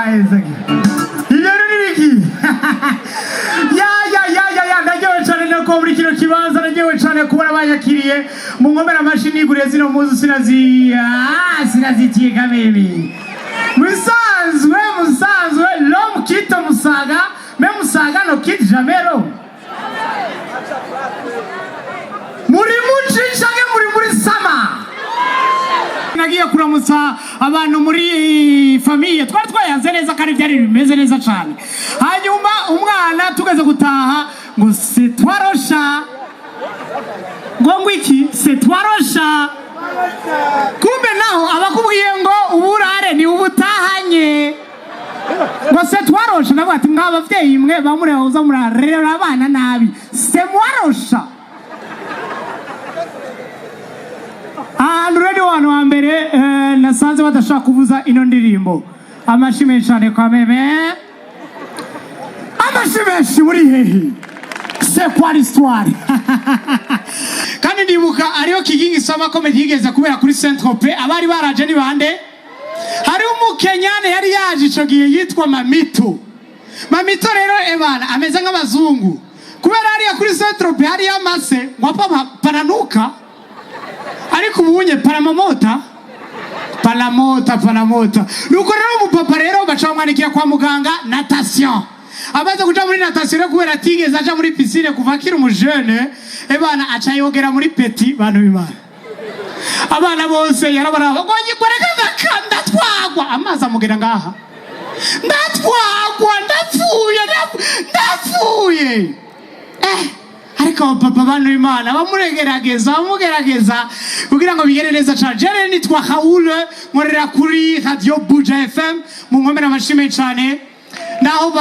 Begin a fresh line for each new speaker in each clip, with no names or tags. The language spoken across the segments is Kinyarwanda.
bahezagi igero niriki ya ndagewe cyane nako muri kino kibanza ndagewe cyane kubona bayakiriye mu ngomera mashini gure zino muzu sinazitiye kamemi musanzwe l'homme quitte musaga mais musaga no quitte jamais l'homme muri mucicage muri sama nagiye kuramutsa abantu muri famille twayanze neza kandi byari bimeze neza cyane hanyuma umwana tugeze gutaha ngo se twarosha ngo iki se twarosha kumbe naho abakubwiye ngo uburare ni ubutahanye ngo se twarosha nabo ati mwabavyeyi imwe bamurehoza murarera abana nabi se mwarosha already wano wa mbere nasanze badashaka kuvuza ino ndirimbo amashime cyane kwa meme amashime muri hehe c'est quoi l'histoire kandi ndibuka ariyo kigingi sama comedy yigeze kubera kuri Saint-Tropez abari baraje ni bande hari umukenyane yari yaje ico gihe yitwa Mamito rero ebana ameze nk'abazungu kubera ariya kuri Saint-Tropez hari yamase ngwapa paranuka ariko ubunye paramota nuko rero umupapa rero bacamwanikiye kwa muganga natation abaza kuja muri natation kubera atigeze aja muri piscine kuva akiri umujene ebana aca yogera muri petit bantu bimana abana bose yarabaraba ngo ngikwereka ndatwagwa amazi amugera ngaha ndatwagwa ndapfuye ariko papa bantu bimana bamugerageza kugira ngo bigere neza cyane jere nitwa Raoul nkorera kuri radio Buja FM mu ngomera amashime cyane naho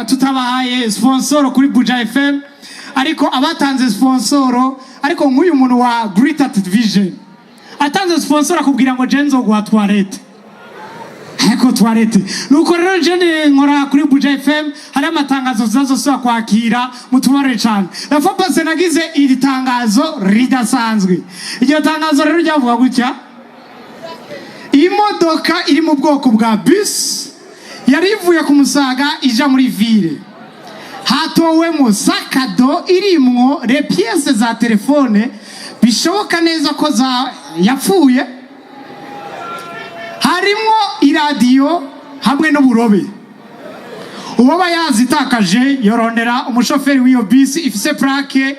tutabahaye sponsor kuri Buja FM ariko abatanze sponsor ariko nk'uyu muntu wa Greater Vision atanze sponsor akubwira ngo jenzo gwa toilette eko toilette nuko rero jene nkora kuri Buja FM hari amatangazo zazosaba kwakira mutubare cyane nafa pase nagize iri tangazo ridasanzwe iryo tangazo rero ryavuga gutya imodoka iri mu bwoko bwa bus yari ivuye ku Musaga ija muri ville hatowemo sakado irimwo les pièces za telefone bishoboka neza ko yapfuye harimo iradiyo hamwe n'uburobe uwaba yazitakaje yorondera umushoferi w'iyo bisi ifise plaque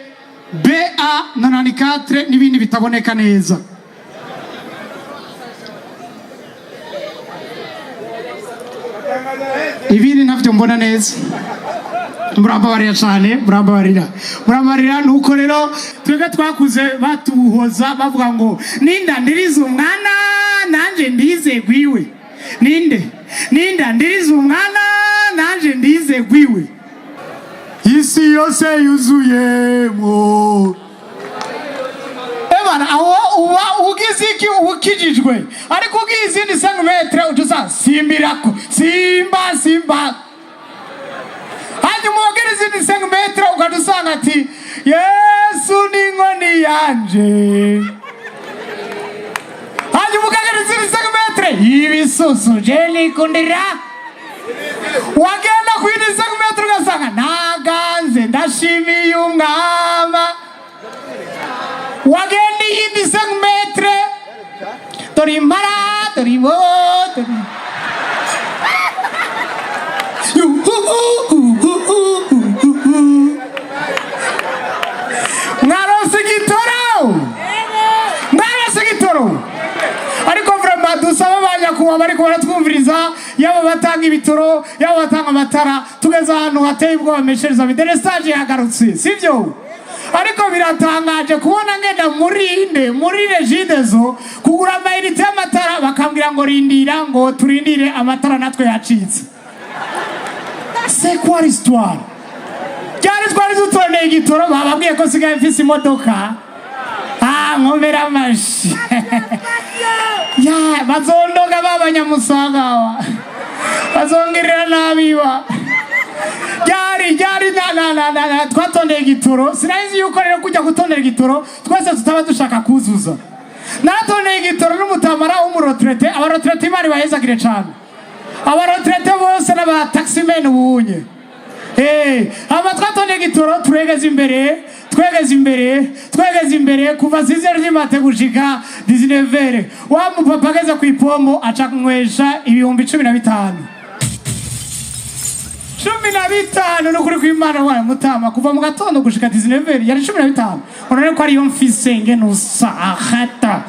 BA94 n'ibindi bitaboneka neza ibindi ntavyo mbona neza murambabarira cyane murambabarira nuko rero twebwe twakuze batuhoza bavuga ngo ninda ndiriza umwana nanje ndize gwiwe ninda ndiriza umwana nanje ndize gwiwe isi yose yuzuyemo ebana aho uba ugiziki ukijijwe ariko ugize ni santimetre utuza simbirako simba hanyuma ugereze ni santimetre ukadusanga ati Yesu ni nkoni yanje hanyuma ugereze ni santimetre ibisusu jeni kundira wagenda kwini santimetre ugasanga naganze ndashimiye umwama wagenda yindi santimetre toribo Narose ariko vraiment dusaba abanyakuba bariko baratwumviriza yabo batanga ibitoro yabo batanga amatara tugeza ahantu hateye ubwo bameshereza bidere stage yagarutse sivyo ariko biratangaje kubona ngenda muri regidezo kugura amayinite y'amatara bakambwira ngo rindira ngo turindire amatara natwe yacitse c'est quoi l'histoire cyari twari dutoneye igitoro bababwiye ko sigaye mfise imodoka ngomera amashi ya bazondoga babanyamusaga bazongirira nabiba Jari twatondeye igitoro sinayizi yuko rero kujya gutondera igitoro twese tutaba dushaka kuzuza naratondeye igitoro n'umutamara w'umurotrete abarotrete bari bahezagire cyane abaretrete bose n'abataximen ubunye amatwatonye gitoro twegeze imbere kuva 6h z'imate gushika 19h wa mupapa ageze ku ipomo aca kunywesha ibihumbi 15 nukuri kw'Imana wayo mutama kuva mu gatondo gushika 19h yari 15 urane ko ari yo mfise ngenusa ahata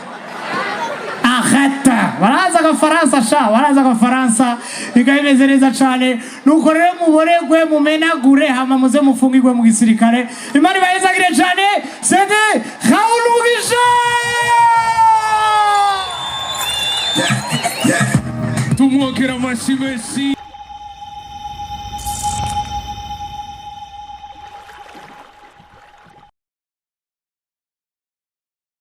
baraza agafaransa bigahimeze neza cane nuko rero muboregwe mumenagure hama muze mufungirwe mu gisirikare Imana ibayizagire cane c'était Raoul Mugisha
tumwokera amashi menshi